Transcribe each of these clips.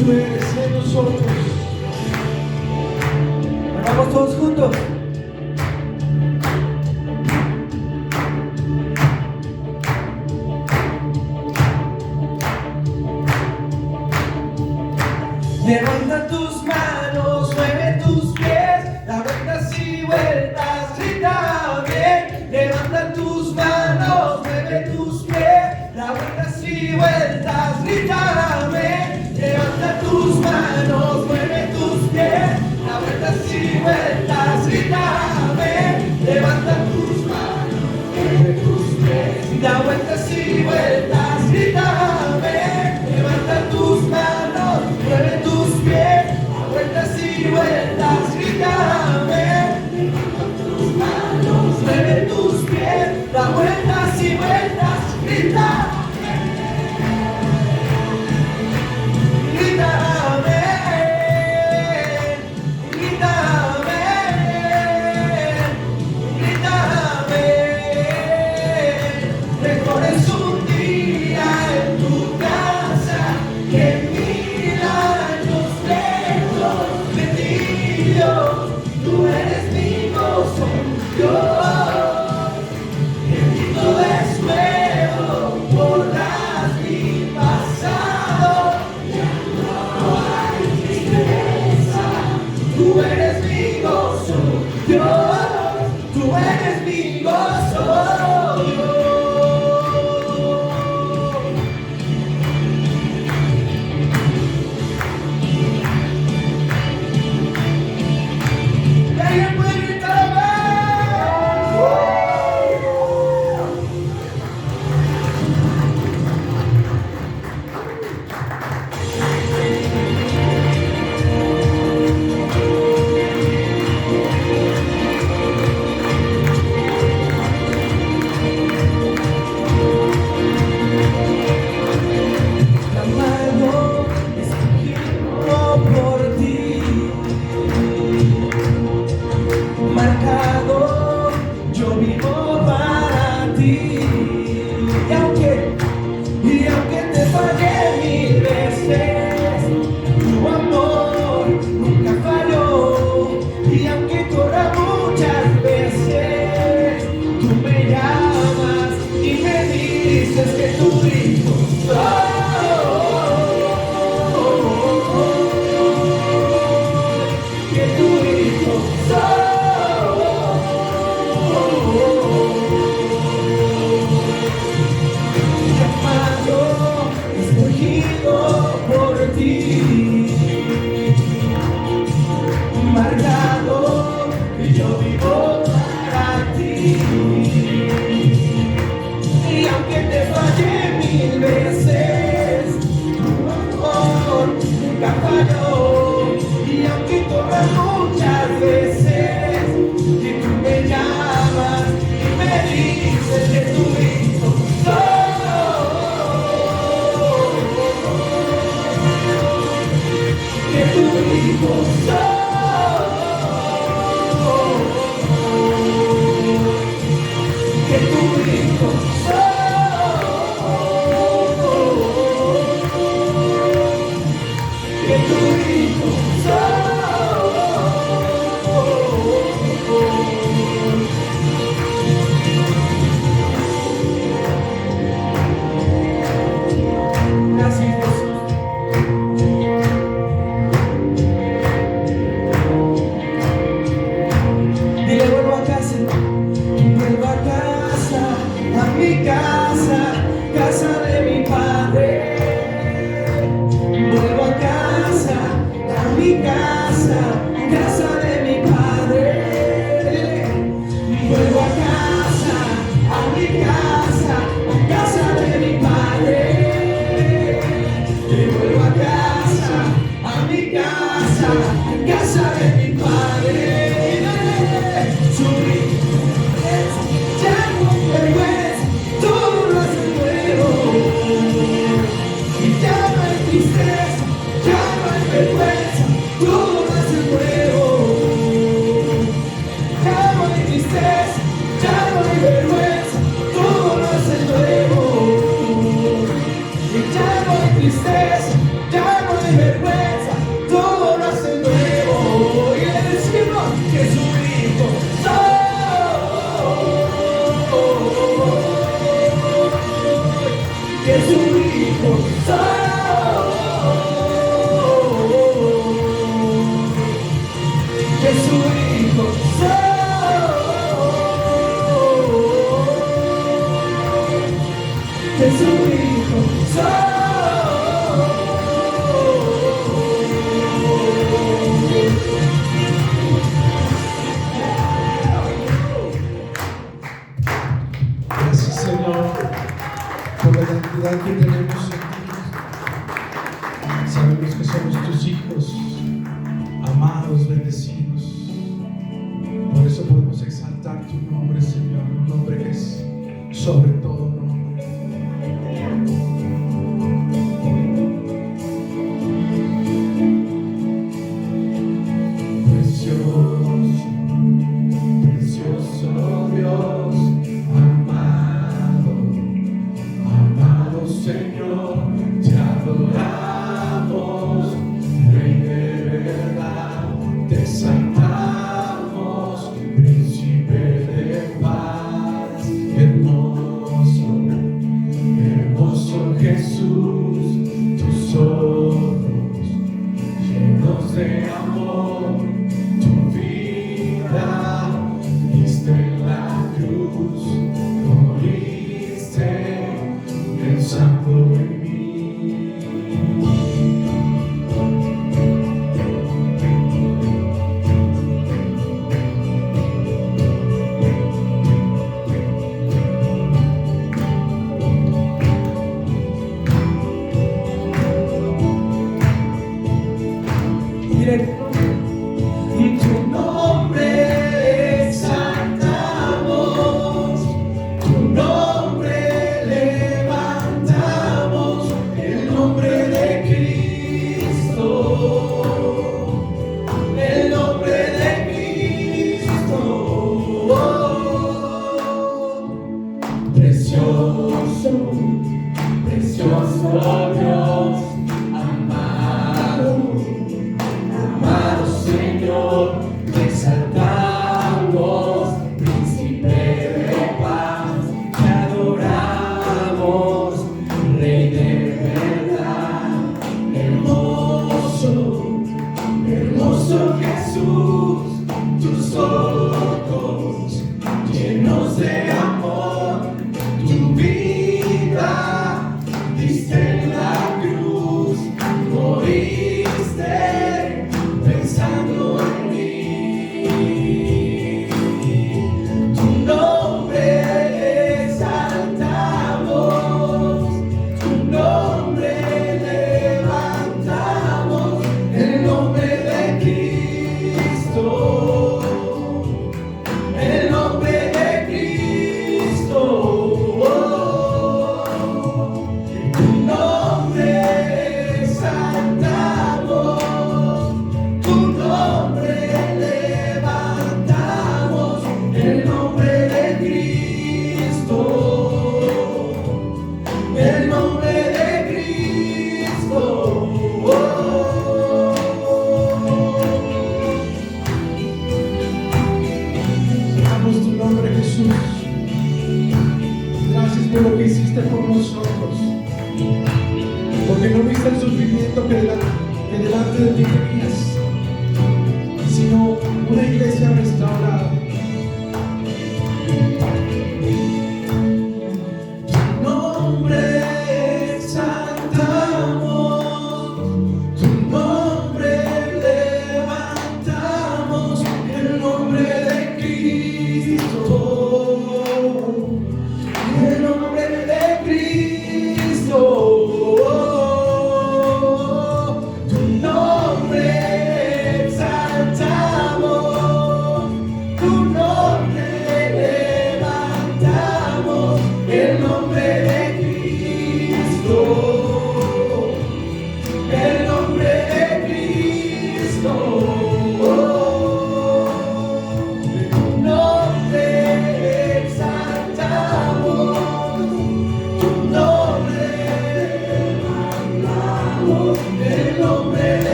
tú eres en nosotros. Vamos todos juntos. Levanta tus manos, mueve tus pies, da vueltas y vueltas, grita bien. Levanta tus manos, mueve tus pies, da vueltas y vueltas, grita bien. Levanta tus manos, mueve tus pies, da vueltas y vueltas, grita bien. Levanta tus manos, mueve tus pies, da vueltas y vueltas, grita bien. Levanta tus manos, mueve tus pies, da vueltas y vueltas, grítame. Levanta tus manos, mueve tus pies, da vueltas y vueltas, grítame. Grítame, grítame, grítame. Mejor es un día en tu casa que mil años lejos de ti, Dios. Tú eres mi gozo, Dios. En ti todo es nuevo, borras mi pasado, ya no hay tristeza. Tú eres mi gozo, Dios. Tú eres mi gozo, Dios. ¿Alguien puede gritar amén? Amado, escogido por ti, marcado, yo vivo para ti. Y aunque te fallé mil veces, tu amor nunca falló. Y aunque corra muchas veces, tú me llamas y me dices que tu hijo soy. Que tu hijo soy. Llamado, escogido por ti, marcado, y yo vivo para ti. Y aunque te fallé mil veces, tu amor nunca falló. Y aunque corra muchas veces, y tú me llamas y me dices que tu hijo soy. Que tu hijo soy. Que tu hijo soy. Que tu hijo soy. Gracias, Jesús. Dile, vuelvo a casa, a mi casa, casa de mi padre. Vuelvo a casa, a mi casa. hijos, amados, bendecidos. Por eso podemos exaltar tu nombre, Señor, un nombre que es sobre todo nombre.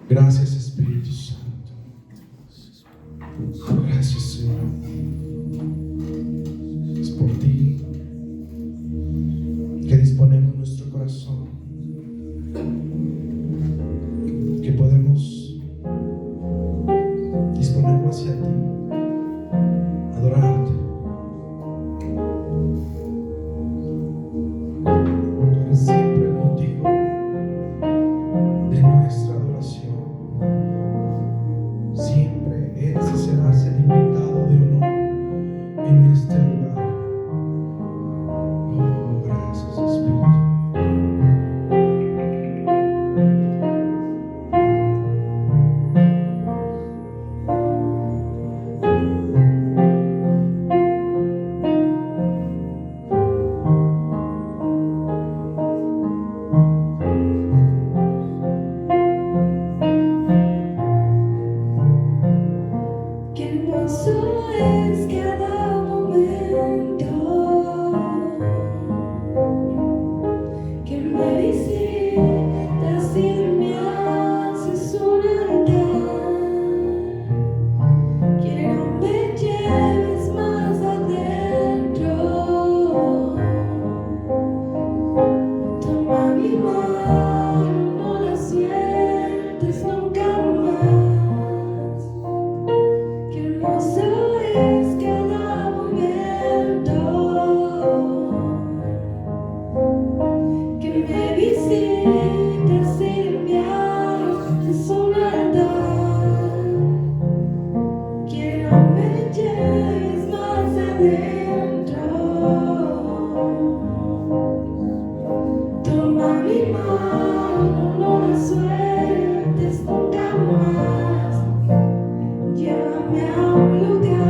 Gracias, Espíritu Santo. Gracias, Señor. Es por ti que disponemos nuestro corazón. Qué hermoso es cada momento que me visitas y me haces sonar. Quiero me lleves más adentro. Toma mi mano, no la sueltes nunca más. Qué hermoso es cada momento que me visitas y me haces sonar. Quiero me lleves más adentro. Toma mi mano, no la sueltes nunca más. Llévame a un lugar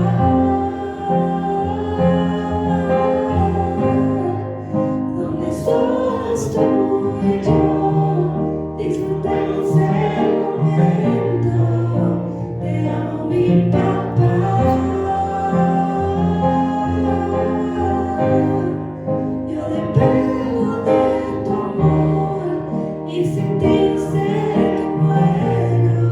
donde solos tú y yo disfrutemos el momento. Te amo, mi papá. Yo dependo de tu amor y sin ti sé que muero.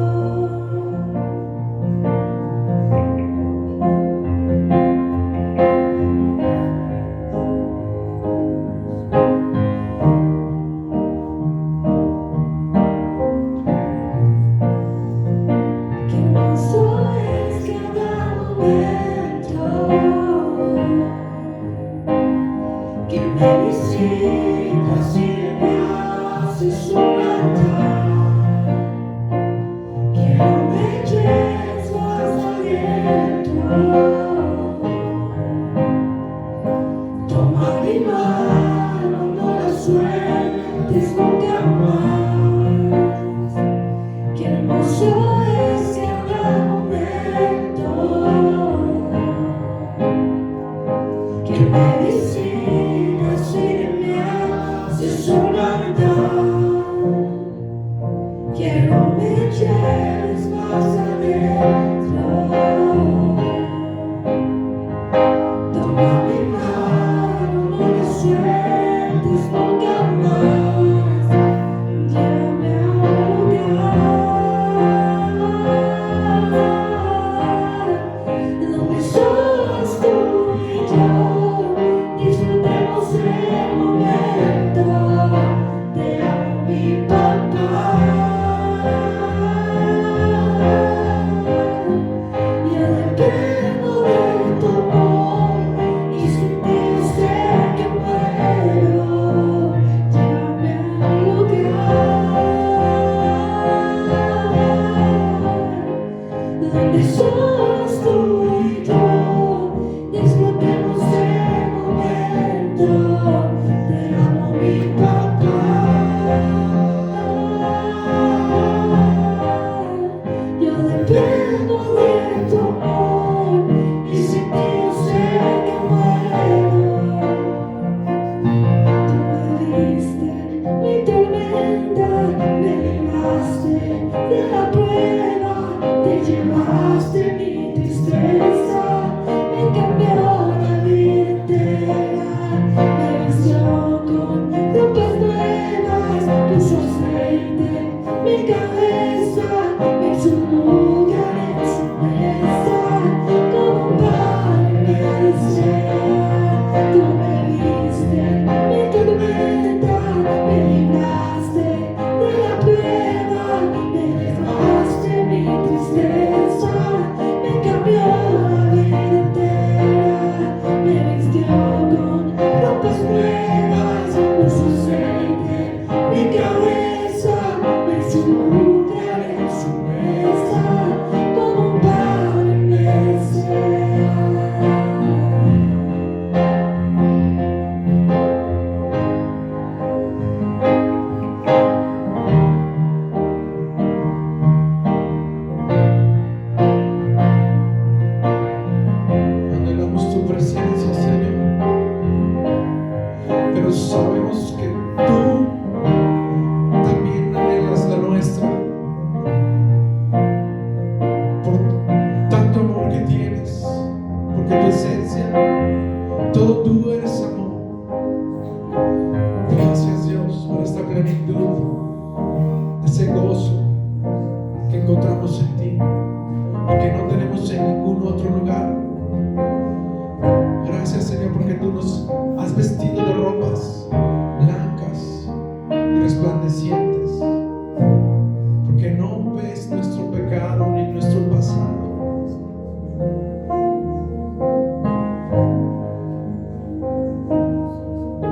Qué hermoso es cada momento que me visitas y me haces sonar. Quiero me lleves más adentro. Toma mi mano, no la sueltes nunca más. Qué hermoso es cada momento que me visitas y me haces sonar. Quiero me lleves más adentro. Toma mi mano, no la sueltes nunca más. Llévame a un lugar donde solos tú y yo disfrutemos el momento. Te amo. resplandecientes, porque no ves nuestro pecado ni nuestro pasado.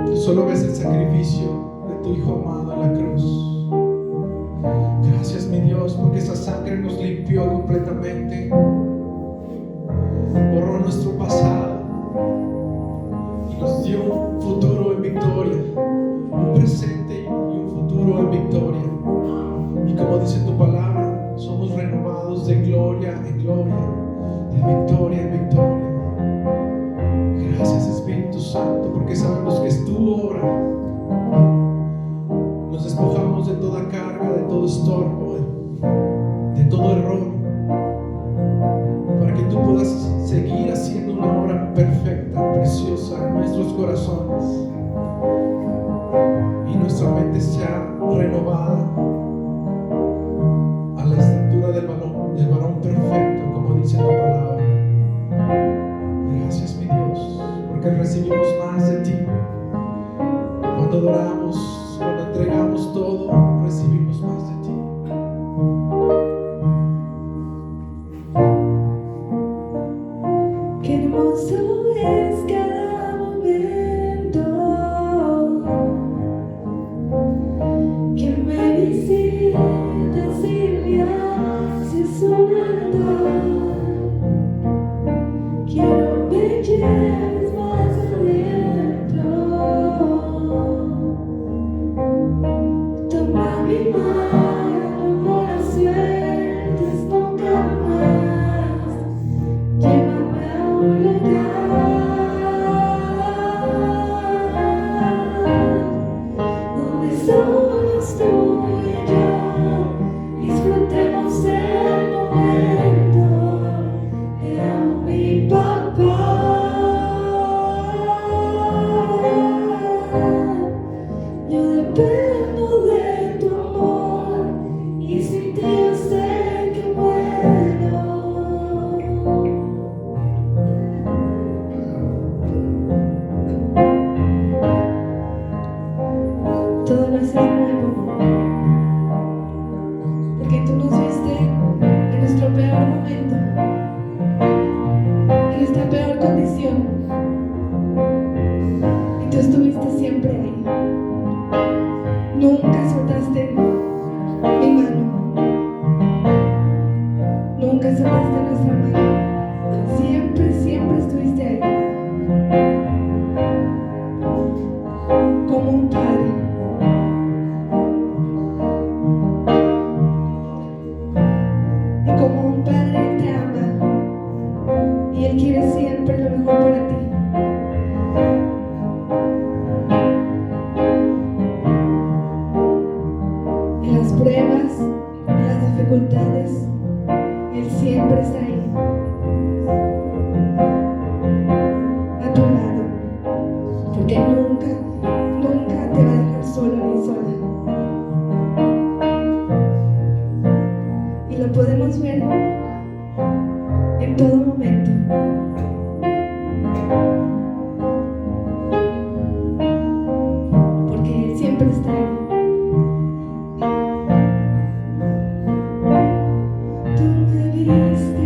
Tú solo ves el sacrificio de tu Hijo amado en la cruz. Gracias, mi Dios, porque esa sangre nos limpió completamente, borró nuestro pasado y nos dio un futuro en victoria, un presente y un futuro en victoria. Y como dice tu palabra, somos renovados de gloria en gloria, de victoria en victoria. Gracias, Espíritu Santo, porque sabemos que es tu obra. Nos despojamos de toda carga, de todo estorbo, de todo error, para que tú puedas seguir haciendo una obra perfecta, preciosa en nuestros corazones, y nuestra mente sea renovada a la estatura del varón perfecto, como dice tu palabra. Gracias, mi Dios, porque recibimos más de ti. Cuando adoramos, cuando entregamos todo, recibimos más de ti. Qué hermoso es cada momento que me visitas y me haces un altar. Quiero me lleves más adentro. Toma mi mano, no la sueltes nunca más. Llévame a un lugar donde solos tú y yo disfrutemos el momento. Te amo, mi papá. Yo dependo de tu amor y sin ti yo sé que muero. Todo lo haces nuevo, porque tú nos viste en nuestro peor momento, en nuestra peor condición, y tú estuviste siempre ahí. Nunca soltaste mi mano, nunca soltaste nuestra mano, siempre, siempre estuviste ahí, como un padre. Y como un padre, Él te ama y Él quiere siempre lo mejor para ti. En las pruebas, en las dificultades, Él siempre está ahí, a tu lado, porque nunca, nunca te va a dejar solo ni sola. Y lo podemos ver en todo momento. Porque Él siempre está ahí. Tú me viste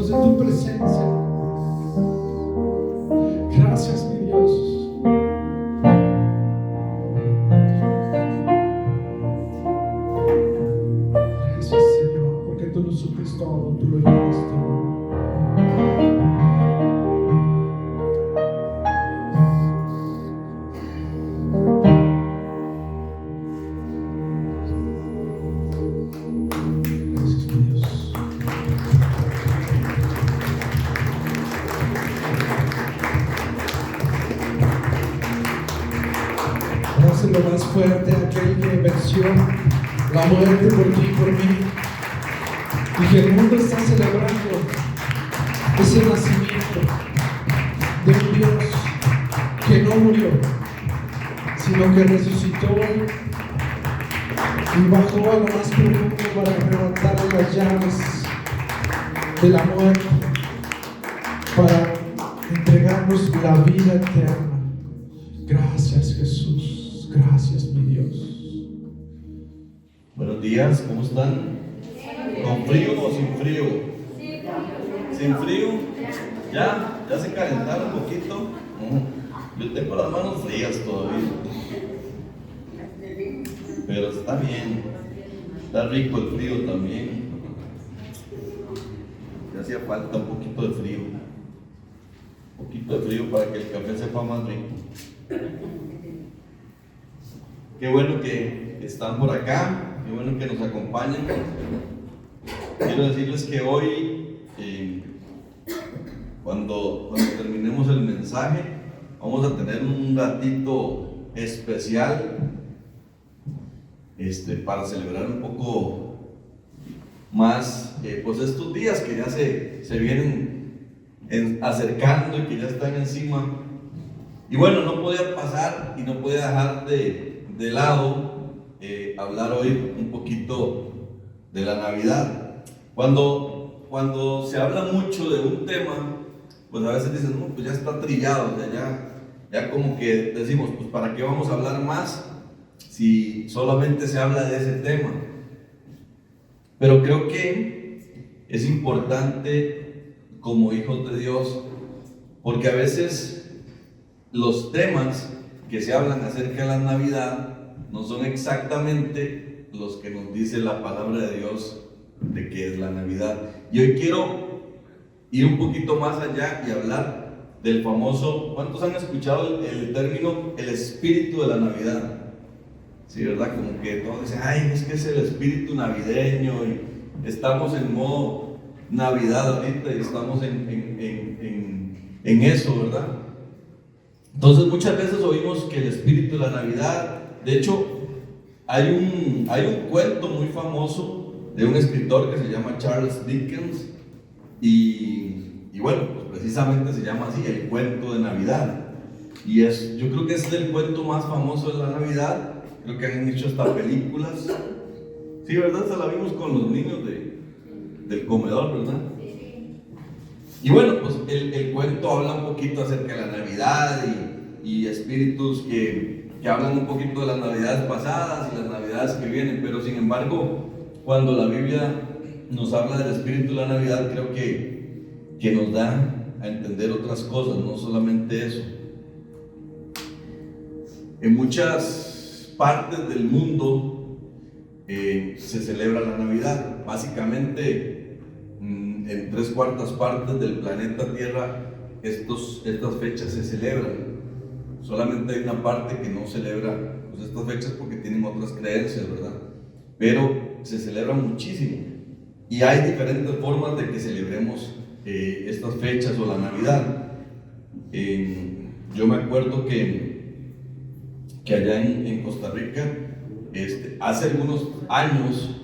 venimos de tu presencia. Gracias, mi Dios. Gracias, Señor, porque tú lo supiste todo, tú lo llevas todo. Lo más fuerte, aquel que venció la muerte por ti y por mí, y que el mundo está celebrando ese nacimiento de un Dios que no murió, sino que resucitó y bajó a lo más profundo para arrebatarle las llaves de la muerte, para entregarnos la vida eterna. Gracias, Jesús. Gracias, mi Dios. Buenos días, ¿cómo están? ¿Con frío o sin frío? ¿Sin frío? ¿Ya? ¿Ya se calentaron un poquito? Yo tengo las manos frías todavía. Pero está bien. Está rico el frío también. Ya hacía falta un poquito de frío. Un poquito de frío para que el café sepa más rico. Qué bueno que están por acá, qué bueno que nos acompañan. Quiero decirles que hoy, cuando terminemos el mensaje, vamos a tener un ratito especial para celebrar un poco más pues estos días que ya se vienen acercando y que ya están encima. Y bueno, no podía pasar y no podía dejar de lado hablar hoy un poquito de la Navidad. Cuando se habla mucho de un tema, pues a veces dicen, no, pues ya está trillado, o sea, ya como que decimos, pues ¿para qué vamos a hablar más si solamente se habla de ese tema? Pero creo que es importante como hijos de Dios, porque a veces los temas que se hablan acerca de la Navidad no son exactamente los que nos dice la palabra de Dios de qué es la Navidad. Y hoy quiero ir un poquito más allá y hablar del famoso, ¿cuántos han escuchado el término el espíritu de la Navidad? Sí, ¿verdad? Como que todos dicen, ay, es que es el espíritu navideño y estamos en modo Navidad ahorita y estamos en eso, ¿verdad? Entonces muchas veces oímos que el espíritu de la Navidad, de hecho hay un cuento muy famoso de un escritor que se llama Charles Dickens y bueno, pues precisamente se llama así, el cuento de Navidad, y yo creo que es el cuento más famoso de la Navidad. Creo que han hecho hasta películas, sí, ¿verdad? Se la vimos con los niños del comedor, ¿verdad? Y bueno, pues el cuento habla un poquito acerca de la Navidad y espíritus que hablan un poquito de las Navidades pasadas y las Navidades que vienen, pero sin embargo, cuando la Biblia nos habla del espíritu de la Navidad, creo que nos da a entender otras cosas, no solamente eso. En muchas partes del mundo se celebra la Navidad, básicamente en 3/4 partes del planeta Tierra estas fechas se celebran. Solamente hay una parte que no celebra pues, estas fechas porque tienen otras creencias, ¿verdad? Pero se celebra muchísimo y hay diferentes formas de que celebremos estas fechas o la Navidad. Yo me acuerdo que allá en Costa Rica, hace algunos años,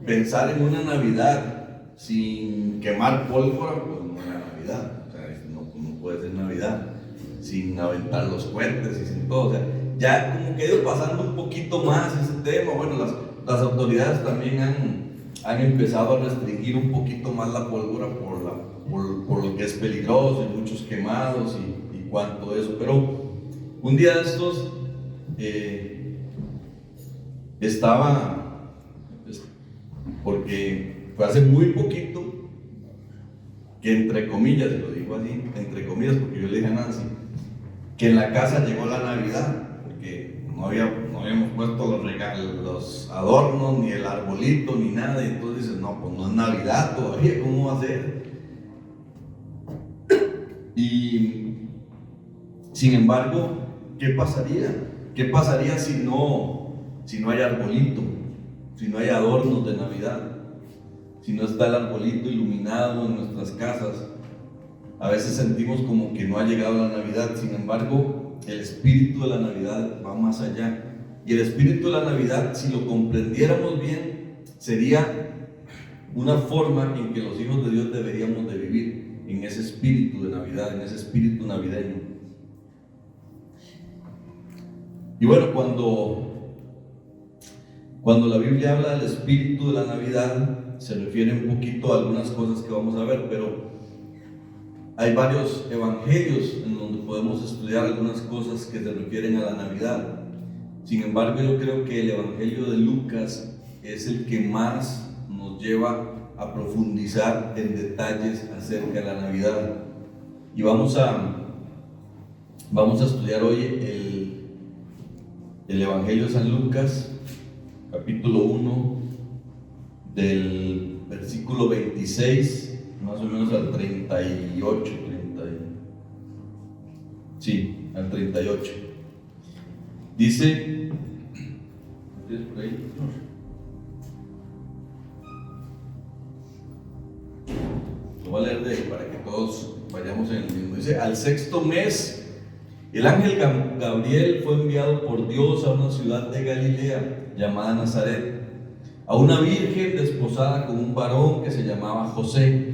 pensar en una Navidad sin quemar pólvora, pues no era Navidad, o sea, no puede ser Navidad sin aventar los cohetes y sin todo, o sea, ya como que ha ido pasando un poquito más ese tema. Bueno, las autoridades también han empezado a restringir un poquito más la pólvora por lo que es peligroso y muchos quemados y cuanto eso, pero un día de estos estaba, porque fue hace muy poquito, que entre comillas, y lo digo así, entre comillas, porque yo le dije a Nancy, que en la casa llegó la Navidad, porque no habíamos puesto los regalos, los adornos, ni el arbolito, ni nada, y entonces dices, no, pues no es Navidad todavía, ¿cómo va a ser? Y sin embargo, ¿qué pasaría? ¿Qué pasaría si no hay arbolito? Si no hay adornos de Navidad, si no está el arbolito iluminado en nuestras casas. A veces sentimos como que no ha llegado la Navidad. Sin embargo, el espíritu de la Navidad va más allá. Y el espíritu de la Navidad, si lo comprendiéramos bien, sería una forma en que los hijos de Dios deberíamos de vivir, en ese espíritu de Navidad, en ese espíritu navideño. Y bueno, cuando la Biblia habla del espíritu de la Navidad, se refiere un poquito a algunas cosas que vamos a ver, pero hay varios evangelios en donde podemos estudiar algunas cosas que se refieren a la Navidad. Sin embargo, yo creo que el evangelio de Lucas es el que más nos lleva a profundizar en detalles acerca de la Navidad. Y vamos a estudiar hoy el evangelio de San Lucas, capítulo 1, del versículo 26 más o menos al 38, al 38. Dice, ¿tienes por ahí? Lo voy a leer para que todos vayamos en el mismo. Dice, al sexto mes, el ángel Gabriel fue enviado por Dios a una ciudad de Galilea llamada Nazaret, a una virgen desposada con un varón que se llamaba José,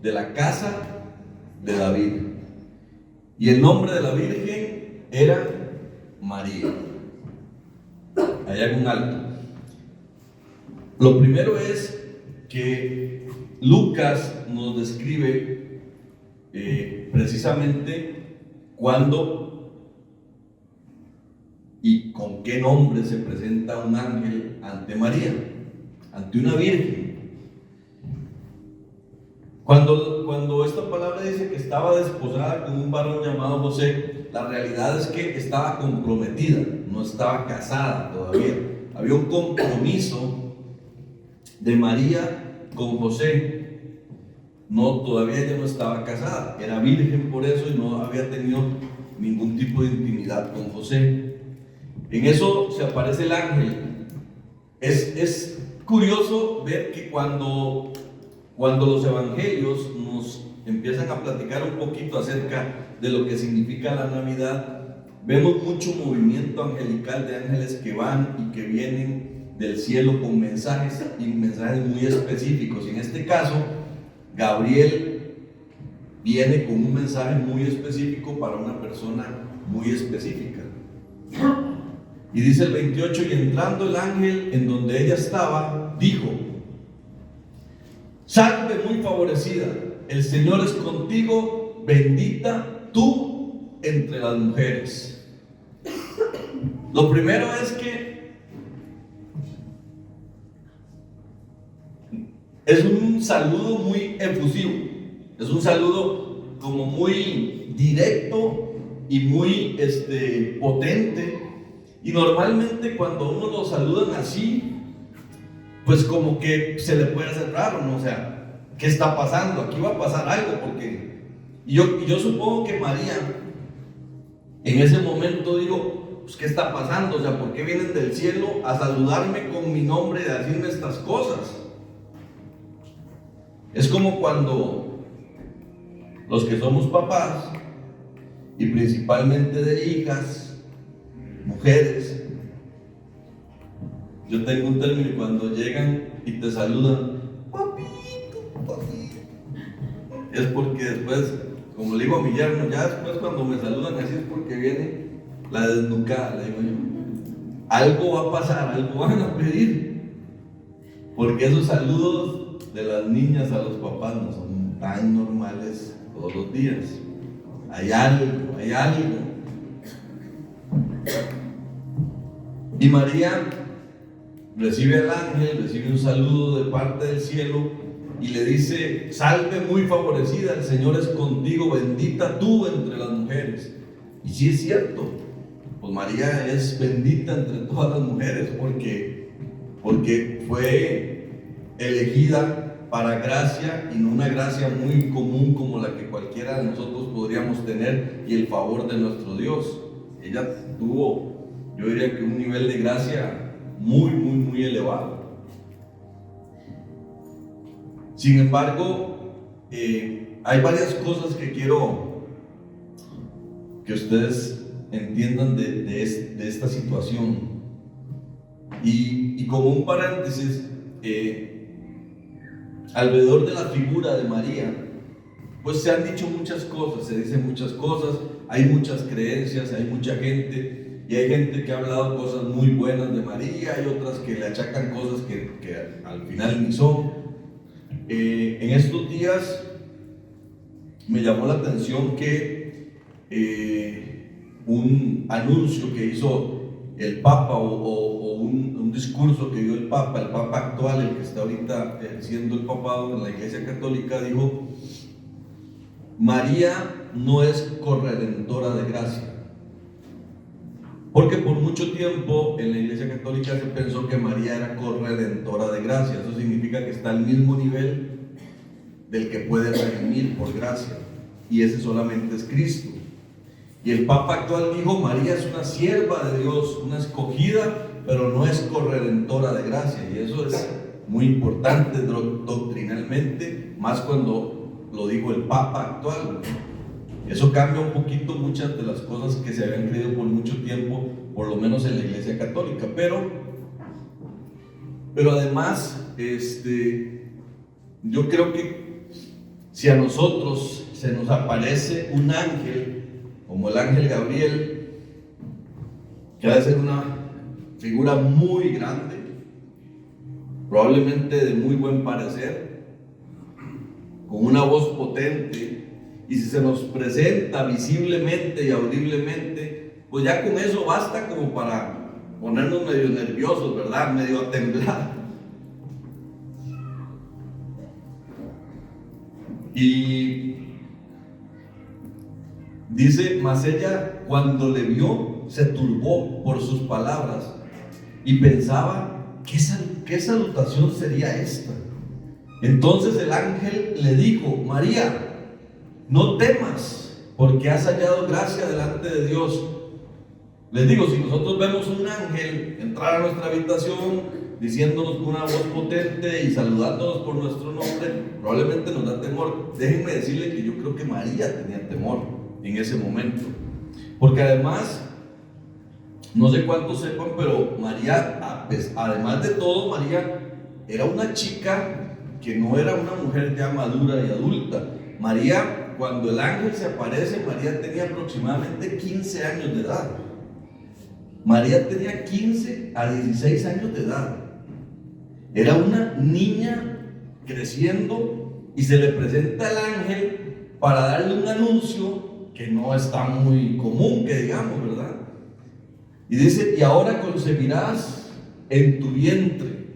de la casa de David. Y el nombre de la virgen era María. Ahí hay un alto. Lo primero es que Lucas nos describe precisamente cuándo y con qué nombre se presenta un ángel ante María, ante una virgen. Cuando esta palabra dice que estaba desposada con un varón llamado José, la realidad es que estaba comprometida, no estaba casada todavía. Había un compromiso de María con José. Todavía ella no estaba casada, era virgen por eso y no había tenido ningún tipo de intimidad con José. En eso se aparece el ángel. Es curioso ver que cuando los evangelios nos empiezan a platicar un poquito acerca de lo que significa la Navidad, vemos mucho movimiento angelical de ángeles que van y que vienen del cielo con mensajes y mensajes muy específicos. Y en este caso, Gabriel viene con un mensaje muy específico para una persona muy específica. Y dice el 28, y entrando el ángel en donde ella estaba, dijo: salve muy favorecida, el Señor es contigo, bendita tú entre las mujeres. Lo primero es que es un saludo muy efusivo, es un saludo como muy directo y muy potente. Y normalmente cuando uno lo saludan así, pues como que se le puede hacer raro, ¿no? O sea, ¿qué está pasando? Aquí va a pasar algo, porque yo supongo que María en ese momento dijo, pues ¿qué está pasando? O sea, ¿por qué vienen del cielo a saludarme con mi nombre y a decirme estas cosas? Es como cuando los que somos papás, y principalmente de hijas, mujeres, yo tengo un término cuando llegan y te saludan, papito, papito, es porque después, como le digo a mi yerno, ya después cuando me saludan así es porque viene la desnucada, le digo yo, algo va a pasar, algo van a pedir, porque esos saludos de las niñas a los papás no son tan normales todos los días. Hay algo. Y María recibe al ángel, recibe un saludo de parte del cielo y le dice: salve muy favorecida, el Señor es contigo, bendita tú entre las mujeres. Y sí es cierto, pues María es bendita entre todas las mujeres porque fue elegida para gracia, y no una gracia muy común como la que cualquiera de nosotros podríamos tener, y el favor de nuestro Dios. Ella tuvo, yo diría que un nivel de gracia muy elevado. Sin embargo, hay varias cosas que quiero que ustedes entiendan de esta situación. Y como un paréntesis, alrededor de la figura de María, pues se han dicho muchas cosas, se dicen muchas cosas, hay muchas creencias, hay mucha gente, y hay gente que ha hablado cosas muy buenas de María, hay otras que le achacan cosas que al final ni son. En estos días me llamó la atención que un anuncio que hizo el Papa o un discurso que dio el Papa actual, el que está ahorita siendo el papado en la Iglesia Católica, dijo: María no es corredentora de gracia. Porque por mucho tiempo en la Iglesia Católica se pensó que María era corredentora de gracia. Eso significa que está al mismo nivel del que puede redimir por gracia, y ese solamente es Cristo. Y el Papa actual dijo: María es una sierva de Dios, una escogida, pero no es corredentora de gracia. Y eso es muy importante doctrinalmente, más cuando lo dijo el Papa actual. Eso cambia un poquito muchas de las cosas que se habían creído por mucho tiempo, por lo menos en la Iglesia Católica. Pero además, yo creo que si a nosotros se nos aparece un ángel, como el ángel Gabriel, que ha de ser una figura muy grande, probablemente de muy buen parecer, con una voz potente, y si se nos presenta visiblemente y audiblemente, pues ya con eso basta como para ponernos medio nerviosos, ¿verdad? Medio a temblar. Y dice: mas ella, cuando le vio, se turbó por sus palabras y pensaba: ¿qué salutación sería esta? Entonces el ángel le dijo: María, no temas, porque has hallado gracia delante de Dios. Les digo, si nosotros vemos un ángel entrar a nuestra habitación diciéndonos con una voz potente y saludándonos por nuestro nombre, probablemente nos da temor. Déjenme decirle que yo creo que María tenía temor en ese momento, porque además, no sé cuántos sepan, pero María, además de todo, María era una chica que no era una mujer ya madura y adulta. María, cuando el ángel se aparece, María tenía aproximadamente 15 años de edad. María tenía 15 a 16 años de edad. Era una niña creciendo, y se le presenta el ángel para darle un anuncio que no está muy común, que digamos, ¿verdad? Y dice: y ahora concebirás en tu vientre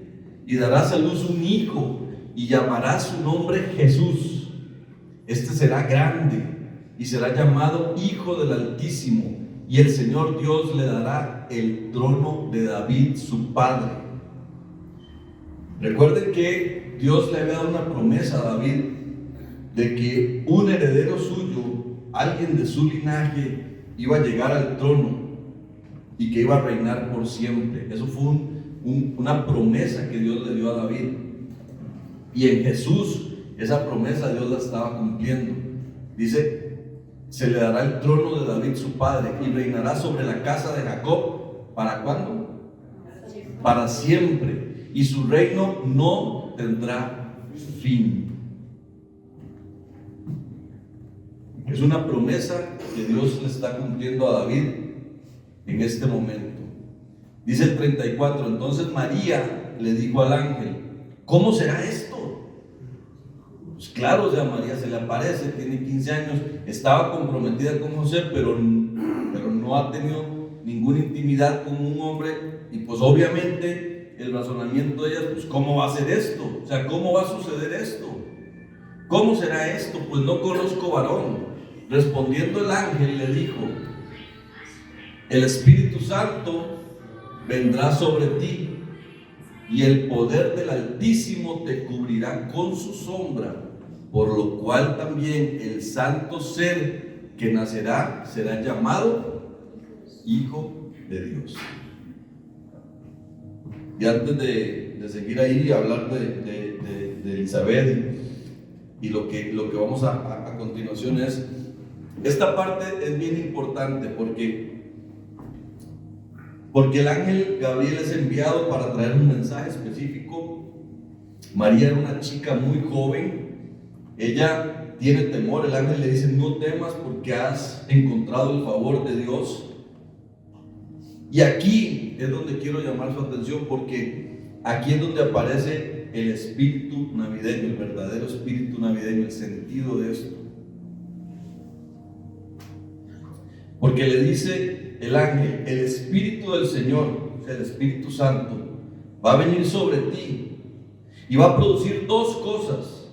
y darás a luz un hijo, y llamarás su nombre Jesús. Este será grande y será llamado Hijo del Altísimo, y el Señor Dios le dará el trono de David su padre. Recuerden que Dios le había dado una promesa a David de que un heredero suyo, alguien de su linaje, iba a llegar al trono y que iba a reinar por siempre. Eso fue una promesa que Dios le dio a David. Y en Jesús, esa promesa Dios la estaba cumpliendo. Dice: se le dará el trono de David su padre, y reinará sobre la casa de Jacob. ¿Para cuándo? Para siempre. Y su reino no tendrá fin. Es una promesa que Dios le está cumpliendo a David en este momento. Dice el 34: entonces María le dijo al ángel: ¿cómo será esto? Pues claro, o sea, María se le aparece, tiene 15 años, estaba comprometida con José, pero no ha tenido ninguna intimidad con un hombre, y pues obviamente el razonamiento de ellas, pues ¿cómo va a ser esto? O sea, ¿cómo va a suceder esto? ¿Cómo será esto? Pues no conozco varón. Respondiendo el ángel le dijo: el Espíritu Santo vendrá sobre ti, y el poder del Altísimo te cubrirá con su sombra, por lo cual también el santo ser que nacerá será llamado Hijo de Dios. Y antes de seguir ahí y hablar de Elizabeth y lo que vamos a continuación es, esta parte es bien importante porque el ángel Gabriel es enviado para traer un mensaje específico. María era una chica muy joven, ella tiene temor, el ángel le dice: no temas porque has encontrado el favor de Dios. Y aquí es donde quiero llamar su atención, porque aquí es donde aparece el espíritu navideño, el verdadero espíritu navideño, el sentido de esto. Porque le dice el ángel: el Espíritu del Señor, o sea, el Espíritu Santo, va a venir sobre ti y va a producir dos cosas.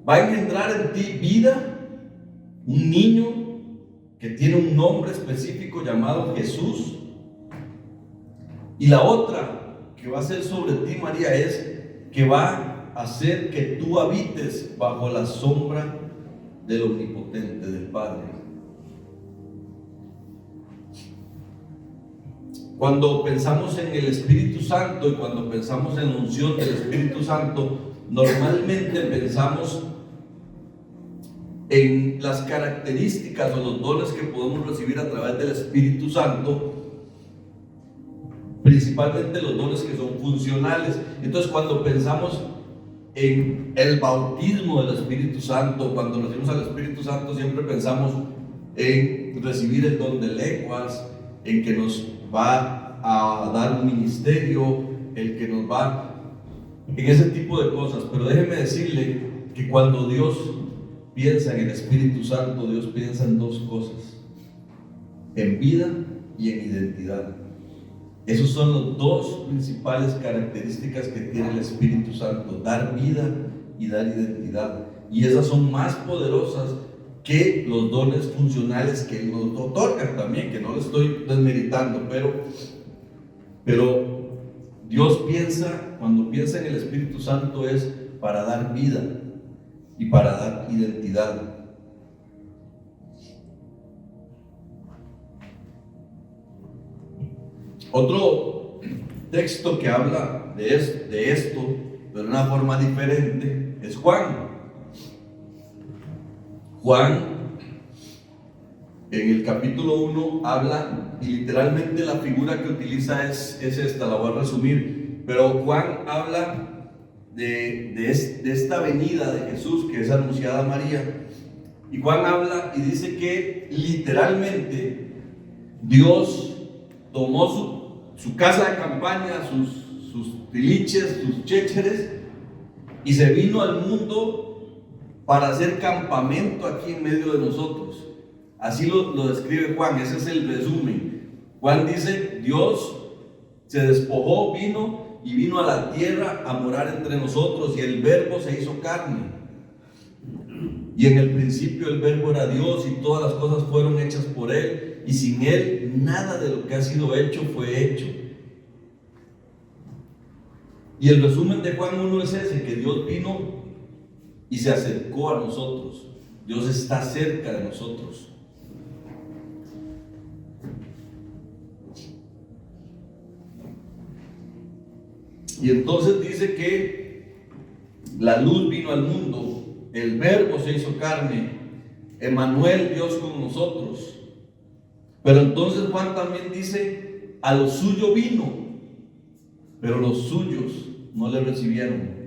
Va a engendrar en ti vida, un niño que tiene un nombre específico llamado Jesús. Y la otra que va a ser sobre ti, María, es que va a hacer que tú habites bajo la sombra del Omnipotente, del Padre. Cuando pensamos en el Espíritu Santo y cuando pensamos en la unción del Espíritu Santo, normalmente pensamos en las características o los dones que podemos recibir a través del Espíritu Santo, principalmente los dones que son funcionales. Entonces, cuando pensamos en el bautismo del Espíritu Santo, cuando recibimos al Espíritu Santo, siempre pensamos en recibir el don de lenguas, en que nos va a dar un ministerio, el que nos va en ese tipo de cosas. Pero déjeme decirle que cuando Dios piensa en el Espíritu Santo, Dios piensa en dos cosas: en vida y en identidad. Esas son las dos principales características que tiene el Espíritu Santo: dar vida y dar identidad. Y esas son más poderosas que los dones funcionales que Él nos otorga también, que no le estoy desmeritando, pero Dios piensa, cuando piensa en el Espíritu Santo, es para dar vida y para dar identidad. Otro texto que habla de esto, pero de una forma diferente, es Juan. Juan, en el capítulo 1, habla, y literalmente la figura que utiliza es esta, la voy a resumir, pero Juan habla de esta venida de Jesús que es anunciada a María. Y Juan habla y dice que literalmente Dios tomó su casa de campaña, sus tiliches, sus chécheres, y se vino al mundo para hacer campamento aquí en medio de nosotros. Así lo describe Juan, ese es el resumen. Juan dice: Dios se despojó, vino a la tierra a morar entre nosotros, y el Verbo se hizo carne. Y en el principio el Verbo era Dios, y todas las cosas fueron hechas por Él, y sin Él nada de lo que ha sido hecho fue hecho. Y el resumen de Juan 1 es ese: que Dios vino y se acercó a nosotros. Dios está cerca de nosotros. Y entonces dice que la luz vino al mundo, el Verbo se hizo carne, Emmanuel, Dios con nosotros. Pero entonces Juan también dice: a lo suyo vino, pero los suyos no le recibieron.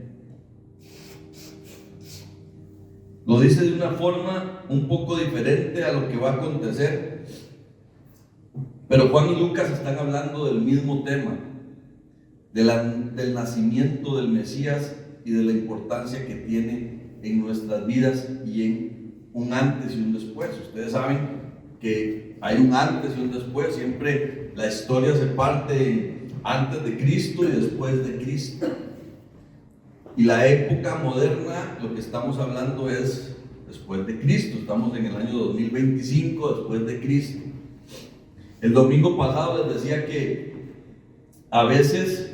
Lo dice de una forma un poco diferente a lo que va a acontecer. Pero Juan y Lucas están hablando del mismo tema, del nacimiento del Mesías y de la importancia que tiene en nuestras vidas y en un antes y un después. Ustedes saben que hay un antes y un después. Siempre la historia se parte antes de Cristo y después de Cristo. Y la época moderna, lo que estamos hablando es después de Cristo. Estamos en el año 2025 después de Cristo. El domingo pasado les decía que a veces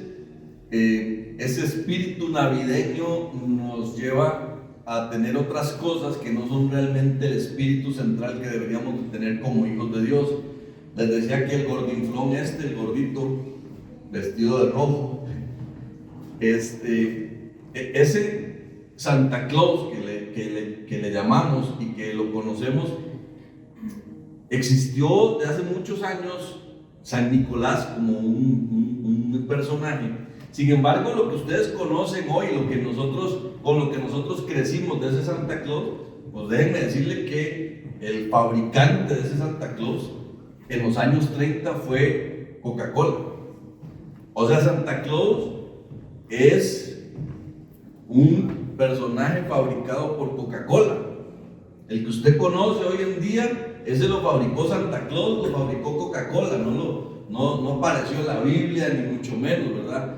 ese espíritu navideño nos lleva a tener otras cosas que no son realmente el espíritu central que deberíamos de tener como hijos de Dios. Les decía que el gordinflón el gordito vestido de rojo, ese Santa Claus que le llamamos y que lo conocemos, existió de hace muchos años San Nicolás como un personaje. Sin embargo, lo que ustedes conocen hoy, con lo que nosotros crecimos de ese Santa Claus, pues déjenme decirle que el fabricante de ese Santa Claus en los años 30 fue Coca-Cola. O sea, Santa Claus es un personaje fabricado por Coca-Cola. El que usted conoce hoy en día, ese lo fabricó Santa Claus, lo fabricó Coca-Cola, no apareció en la Biblia, ni mucho menos, ¿verdad?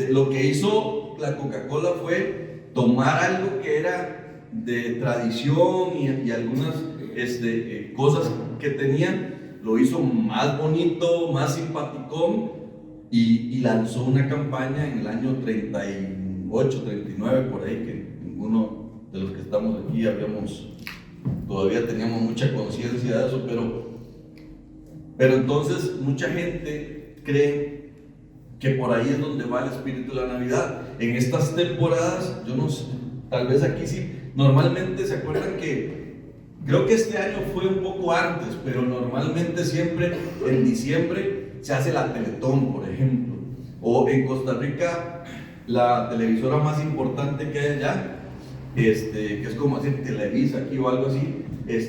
Lo que hizo la Coca-Cola fue tomar algo que era de tradición y algunas cosas que tenían, lo hizo más bonito, más simpaticón y lanzó una campaña en el año 38, 39, por ahí, que ninguno de los que estamos aquí todavía teníamos mucha conciencia de eso, pero entonces mucha gente cree que por ahí es donde va el espíritu de la Navidad. En estas temporadas, yo no sé, tal vez aquí sí, normalmente se acuerdan que, creo que este año fue un poco antes, pero normalmente siempre en diciembre se hace la Teletón, por ejemplo, o en Costa Rica, la televisora más importante que hay allá, que es como decir Televisa aquí o algo así,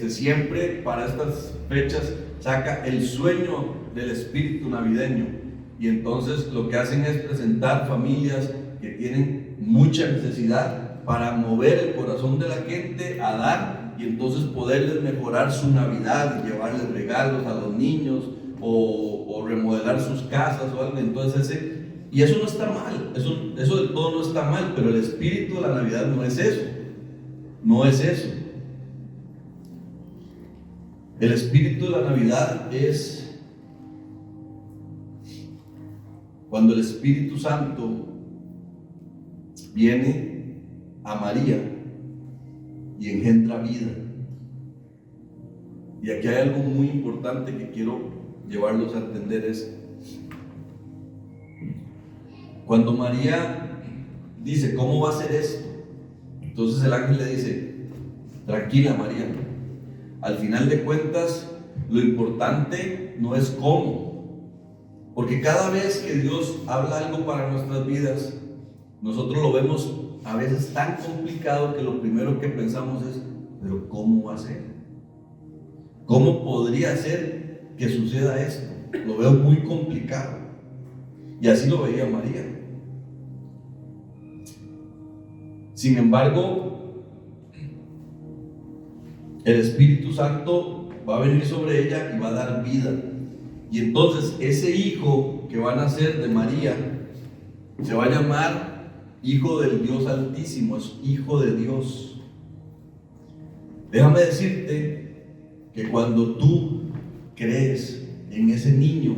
siempre para estas fechas saca el sueño del espíritu navideño, y entonces lo que hacen es presentar familias que tienen mucha necesidad para mover el corazón de la gente a dar, y entonces poderles mejorar su Navidad y llevarles regalos a los niños o remodelar sus casas o algo. Entonces y eso no está mal, eso del todo no está mal, pero el espíritu de la Navidad no es eso. No es eso. El espíritu de la Navidad es cuando el Espíritu Santo viene a María y engendra vida. Y aquí hay algo muy importante que quiero llevarlos a entender: es cuando María dice, ¿cómo va a ser esto? Entonces el ángel le dice, tranquila María, al final de cuentas lo importante no es cómo, porque cada vez que Dios habla algo para nuestras vidas, nosotros lo vemos a veces tan complicado que lo primero que pensamos es, pero ¿cómo va a ser? ¿Cómo podría ser que suceda esto? Lo veo muy complicado. Y así lo veía María. Sin embargo, el Espíritu Santo va a venir sobre ella y va a dar vida. Y entonces ese hijo que va a nacer de María se va a llamar Hijo del Dios Altísimo, es Hijo de Dios. Déjame decirte que cuando tú crees en ese niño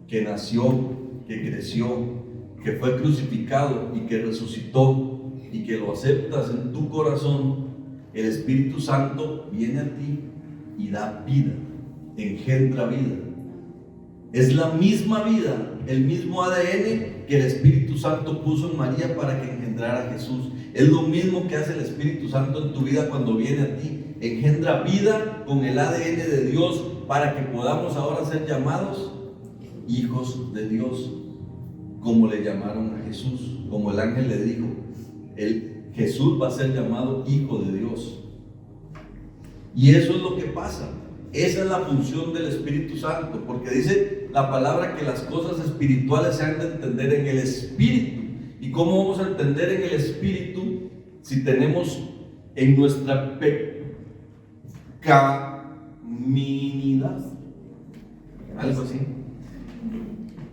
que nació, que creció, que fue crucificado y que resucitó, y que lo aceptas en tu corazón, el Espíritu Santo viene a ti y da vida, engendra vida. Es la misma vida, el mismo ADN que el Espíritu Santo puso en María para que engendrara a Jesús. Es lo mismo que hace el Espíritu Santo en tu vida cuando viene a ti. Engendra vida con el ADN de Dios para que podamos ahora ser llamados hijos de Dios, como le llamaron a Jesús, como el ángel le dijo. Jesús va a ser llamado Hijo de Dios. Y eso es lo que pasa. Esa es la función del Espíritu Santo, porque dice la palabra que las cosas espirituales se han de entender en el Espíritu. ¿Y cómo vamos a entender en el Espíritu si tenemos en nuestra pecaminosidad, algo así,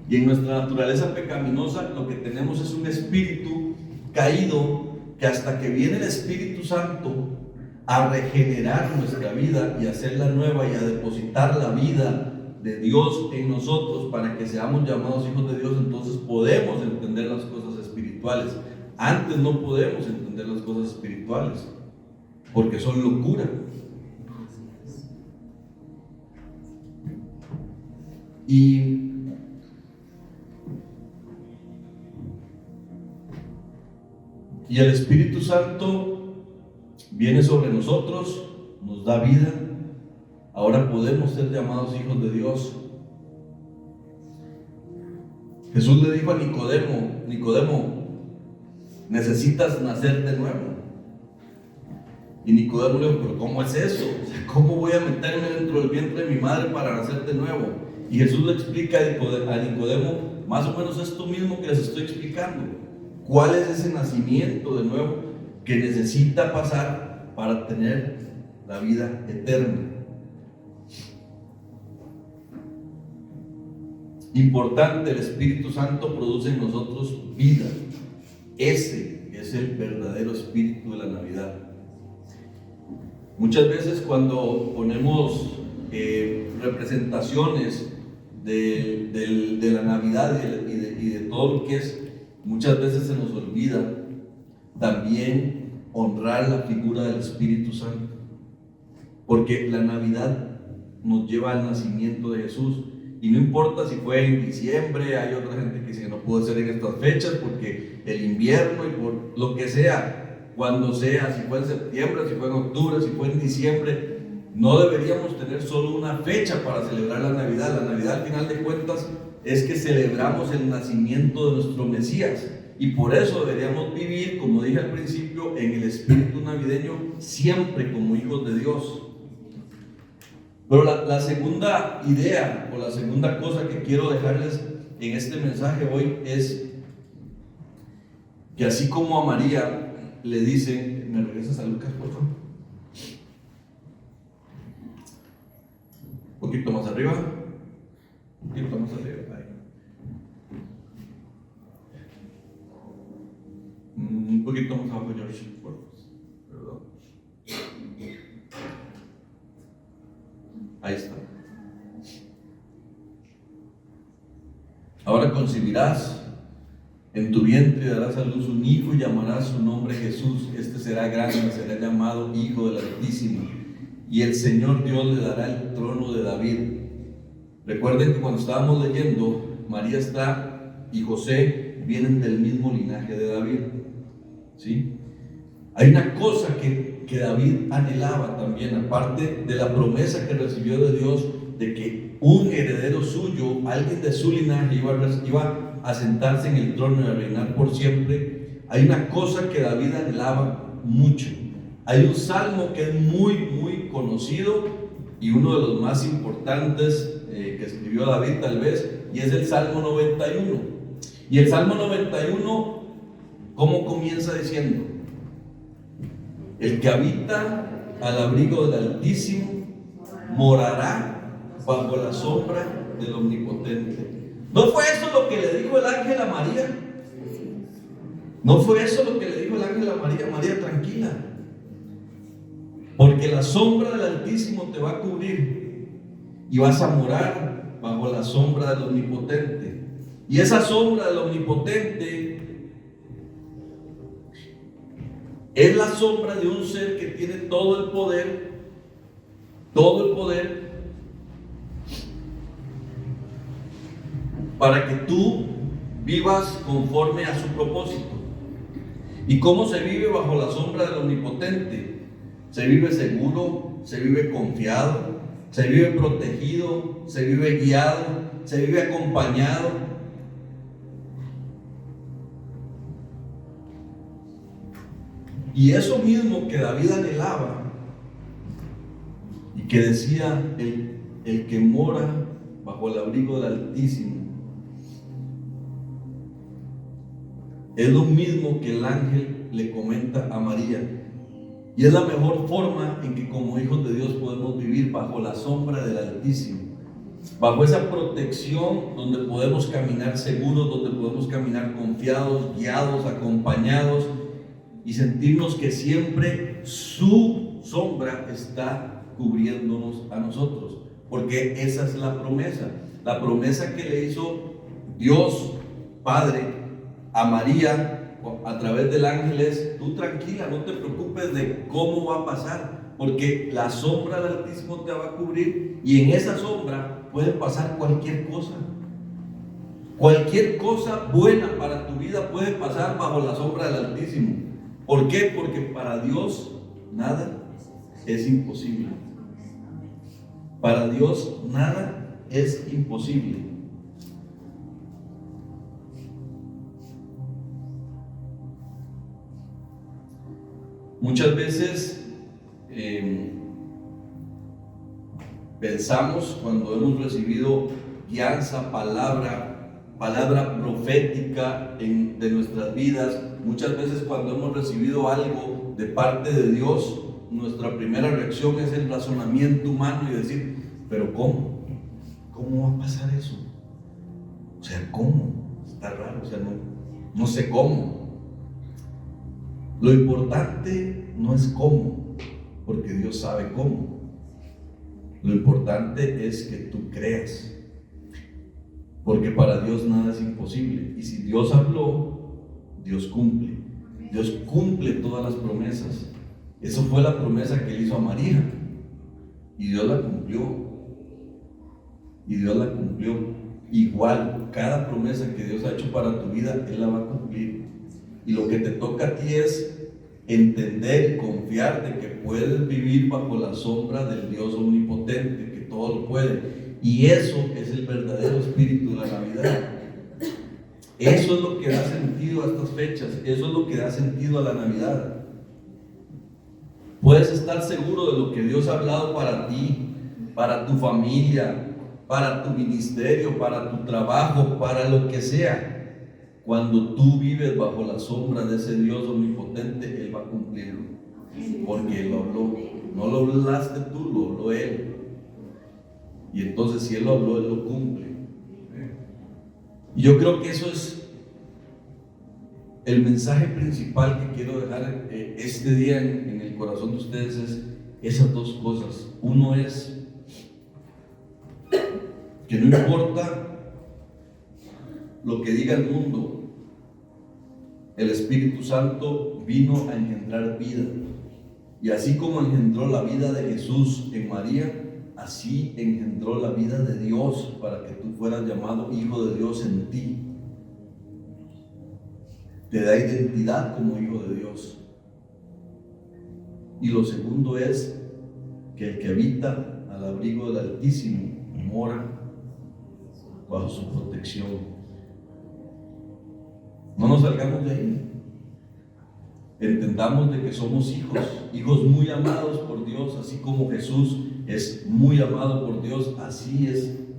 Y en nuestra naturaleza pecaminosa lo que tenemos es un espíritu caído que hasta que viene el Espíritu Santo a regenerar nuestra vida y hacerla nueva y a depositar la vida de Dios en nosotros para que seamos llamados hijos de Dios, entonces podemos entender las cosas espirituales. Antes no podemos entender las cosas espirituales porque son locura. Y el Espíritu Santo viene sobre nosotros, nos da vida. Ahora podemos ser llamados hijos de Dios. Jesús le dijo a Nicodemo: Nicodemo, necesitas nacer de nuevo. Y Nicodemo le dijo: pero ¿cómo es eso? ¿Cómo voy a meterme dentro del vientre de mi madre para nacer de nuevo? Y Jesús le explica a Nicodemo más o menos esto mismo que les estoy explicando. ¿Cuál es ese nacimiento de nuevo que necesita pasar para tener la vida eterna? Importante, el Espíritu Santo produce en nosotros vida. Ese es el verdadero espíritu de la Navidad. Muchas veces cuando ponemos representaciones de la Navidad y de todo lo que es, muchas veces se nos olvida también honrar la figura del Espíritu Santo, porque la Navidad nos lleva al nacimiento de Jesús. Y no importa si fue en diciembre, hay otra gente que dice que no puede ser en estas fechas porque el invierno y por lo que sea, cuando sea, si fue en septiembre, si fue en octubre, si fue en diciembre, no deberíamos tener solo una fecha para celebrar la Navidad. La Navidad, al final de cuentas, es que celebramos el nacimiento de nuestro Mesías, y por eso deberíamos vivir, como dije al principio, en el espíritu navideño siempre como hijos de Dios. Pero la segunda idea o la segunda cosa que quiero dejarles en este mensaje hoy es que así como a María le dicen, ¿me regresas a Lucas, por favor? Un poquito más arriba, un poquito más arriba, ahí. Un poquito más abajo, George, por favor. Perdón. Ahí está. Ahora concebirás en tu vientre, darás a luz un hijo y llamarás su nombre Jesús. Este será grande, será llamado Hijo del Altísimo, y el Señor Dios le dará el trono de David. Recuerden que cuando estábamos leyendo, María y José vienen del mismo linaje de David, ¿sí? Hay una cosa que David anhelaba también, aparte de la promesa que recibió de Dios de que un heredero suyo, alguien de su linaje, iba a sentarse en el trono y a reinar por siempre. Hay una cosa que David anhelaba mucho. Hay un salmo que es muy, muy conocido y uno de los más importantes que escribió David tal vez, y es el Salmo 91. Y el Salmo 91, ¿cómo comienza diciendo? El que habita al abrigo del Altísimo morará bajo la sombra del Omnipotente. ¿No fue eso lo que le dijo el ángel a María? ¿No fue eso lo que le dijo el ángel a María? María, tranquila, porque la sombra del Altísimo te va a cubrir y vas a morar bajo la sombra del Omnipotente. Y esa sombra del Omnipotente es la sombra de un ser que tiene todo el poder para que tú vivas conforme a su propósito. ¿Y cómo se vive bajo la sombra del Omnipotente? Se vive seguro, se vive confiado, se vive protegido, se vive guiado, se vive acompañado. Y eso mismo que David anhelaba y que decía, el que mora bajo el abrigo del Altísimo, es lo mismo que el ángel le comenta a María. Y es la mejor forma en que como hijos de Dios podemos vivir bajo la sombra del Altísimo, bajo esa protección donde podemos caminar seguros, donde podemos caminar confiados, guiados, acompañados y sentirnos que siempre su sombra está cubriéndonos a nosotros, porque esa es la promesa que le hizo Dios Padre a María a través del ángel es: tú tranquila, no te preocupes de cómo va a pasar, porque la sombra del Altísimo te va a cubrir, y en esa sombra puede pasar cualquier cosa. Cualquier cosa buena para tu vida puede pasar bajo la sombra del Altísimo. ¿Por qué? Porque para Dios nada es imposible. Para Dios nada es imposible. Muchas veces pensamos, cuando hemos recibido guianza, palabra profética de nuestras vidas, muchas veces cuando hemos recibido algo de parte de Dios, nuestra primera reacción es el razonamiento humano y decir: pero ¿cómo? ¿Cómo va a pasar eso? O sea, ¿cómo? Está raro, o sea, no sé cómo. Lo importante no es cómo, porque Dios sabe cómo. Lo importante es que tú creas, porque para Dios nada es imposible. Y si Dios habló, Dios cumple. Dios cumple todas las promesas. Eso fue la promesa que él hizo a María, y Dios la cumplió. Y Dios la cumplió. Igual, cada promesa que Dios ha hecho para tu vida, Él la va a cumplir. Y lo que te toca a ti es entender y confiar de que puedes vivir bajo la sombra del Dios omnipotente, que todo lo puede. Y eso es el verdadero espíritu de la Navidad. Eso es lo que da sentido a estas fechas. Eso es lo que da sentido a la Navidad. Puedes estar seguro de lo que Dios ha hablado para ti, para tu familia, para tu ministerio, para tu trabajo, para lo que sea. Cuando tú vives bajo la sombra de ese Dios omnipotente, Él va a cumplirlo, porque Él lo habló. No lo hablaste tú, lo habló Él. Y entonces, si Él lo habló, Él lo cumple. Y yo creo que eso es el mensaje principal que quiero dejar este día en el corazón de ustedes, es esas dos cosas. Uno es que no importa lo que diga el mundo, el Espíritu Santo vino a engendrar vida. Y así como engendró la vida de Jesús en María, así engendró la vida de Dios para que tú fueras llamado hijo de Dios en ti. Te da identidad como hijo de Dios. Y lo segundo es que el que habita al abrigo del Altísimo mora bajo su protección. No nos salgamos de ahí. Entendamos de que somos hijos muy amados por Dios, así como Jesús es muy amado por Dios, así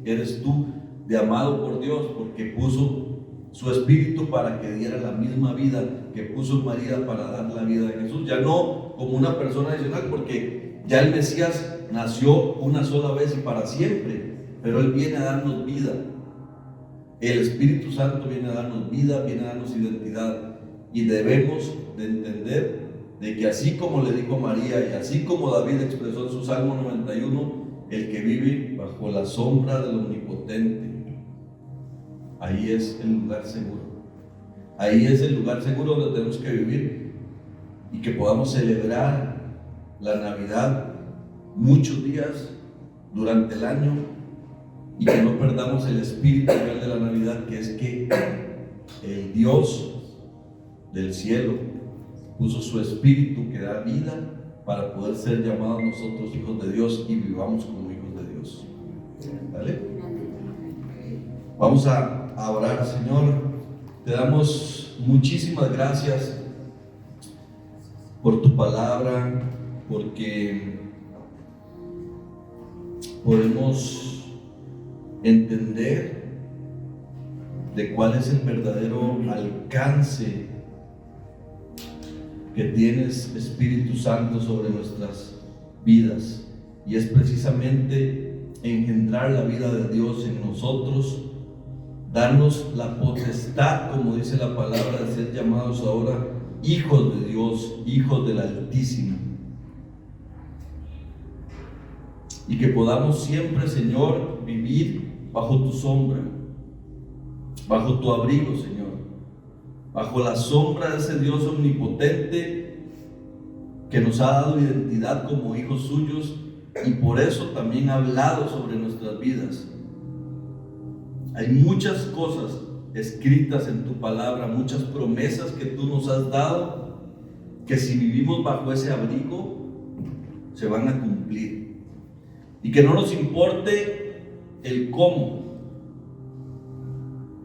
eres tú de amado por Dios, porque puso su Espíritu para que diera la misma vida que puso María para dar la vida de Jesús. Ya no como una persona adicional, porque ya el Mesías nació una sola vez y para siempre, pero Él viene a darnos vida. El Espíritu Santo viene a darnos vida, viene a darnos identidad, y debemos de entender de que así como le dijo María y así como David expresó en su Salmo 91, el que vive bajo la sombra del Omnipotente, ahí es el lugar seguro. Ahí es el lugar seguro donde tenemos que vivir, y que podamos celebrar la Navidad muchos días durante el año, y que no perdamos el espíritu real de la Navidad, que es que el Dios del cielo puso su espíritu que da vida para poder ser llamados nosotros hijos de Dios y vivamos como hijos de Dios. ¿Vale? Vamos a orar. Señor, te damos muchísimas gracias por tu palabra, porque podemos entender de cuál es el verdadero alcance que tienes, Espíritu Santo, sobre nuestras vidas, y es precisamente engendrar la vida de Dios en nosotros, darnos la potestad, como dice la palabra, de ser llamados ahora hijos de Dios, hijos del Altísimo. Y que podamos siempre, Señor, vivir bajo tu sombra, bajo tu abrigo, Señor, bajo la sombra de ese Dios omnipotente que nos ha dado identidad como hijos suyos y por eso también ha hablado sobre nuestras vidas. Hay muchas cosas escritas en tu palabra, muchas promesas que tú nos has dado, que si vivimos bajo ese abrigo, se van a cumplir. Y que no nos importe el cómo,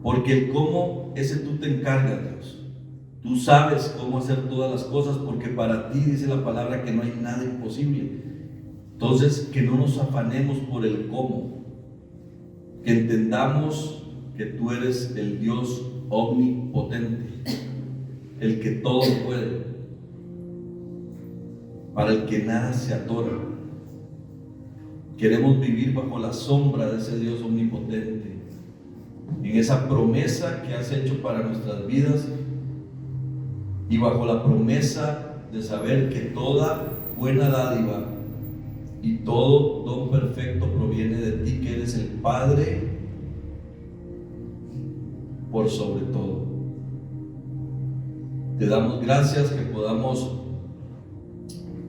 porque el cómo, ese tú te encargas, Dios. Tú sabes cómo hacer todas las cosas, porque para ti dice la palabra que no hay nada imposible. Entonces, que no nos afanemos por el cómo, que entendamos que tú eres el Dios omnipotente, el que todo puede, para el que nada se atora. Queremos vivir bajo la sombra de ese Dios omnipotente, en esa promesa que has hecho para nuestras vidas y bajo la promesa de saber que toda buena dádiva y todo don perfecto proviene de ti, que eres el Padre por sobre todo. Te damos gracias que podamos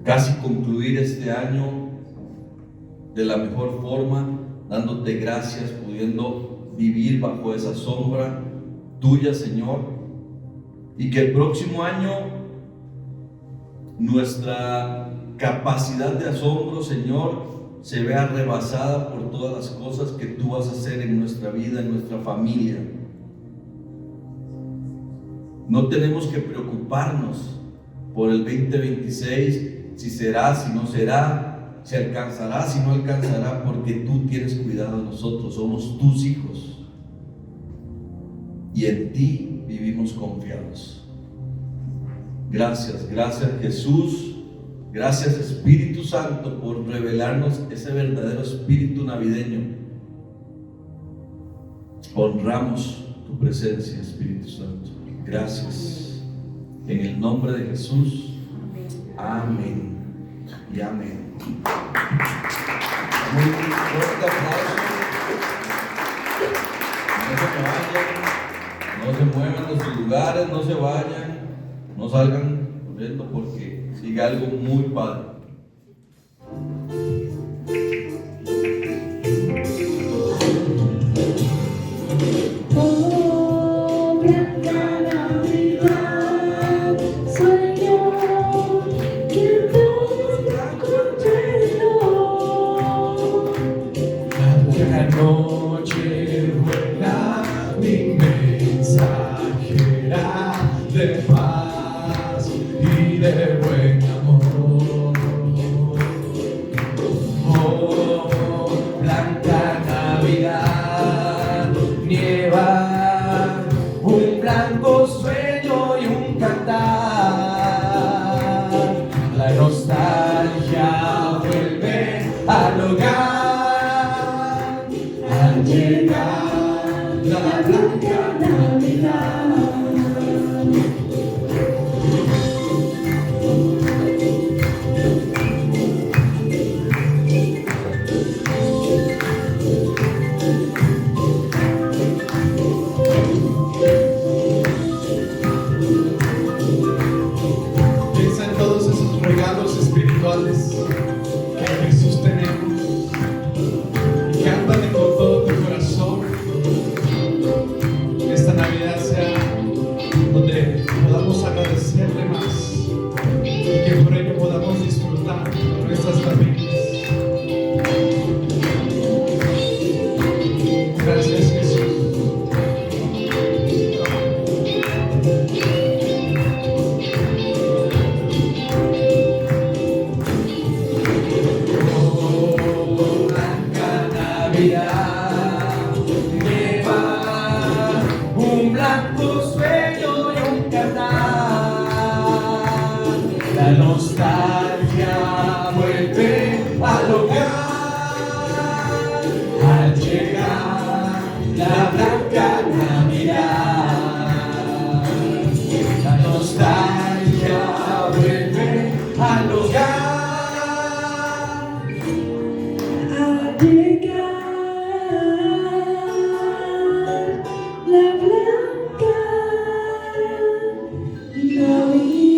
casi concluir este año de la mejor forma, dándote gracias, pudiendo vivir bajo esa sombra tuya, Señor, y que el próximo año nuestra capacidad de asombro, Señor, se vea rebasada por todas las cosas que tú vas a hacer en nuestra vida, en nuestra familia. No tenemos que preocuparnos por el 2026, si será, si no será, si alcanzará, si no alcanzará, porque tú tienes cuidado de nosotros, somos tus hijos y en ti vivimos confiados. Gracias, gracias Jesús, gracias Espíritu Santo por revelarnos ese verdadero espíritu navideño. Honramos tu presencia, Espíritu Santo. Gracias. En el nombre de Jesús. Amén y amén. Muy fuerte aplauso. No se muevan de sus lugares, no se vayan, no salgan corriendo porque sigue algo muy padre. Oh, blanca Navidad, sueño que todo está contento. Buena noche, buena, mi mensajera de paz y de buen amor. Oh, blanca Navidad, nieva, un blanco sueño y un cantar. La nostalgia vuelve al hogar al llegar la blanca Navidad. Piensa en todos esos regalos espirituales que en Jesús tenemos y cántale con todo tu corazón. Esta Navidad sea donde podamos agradecerle más y que por ello podamos disfrutar de nuestras familias. Gracias, Jesús. Oh, blanca Navidad, lleva un blanco sueño y un cantar. La nostalgia vuelve al hogar llegar la blanca Navidad.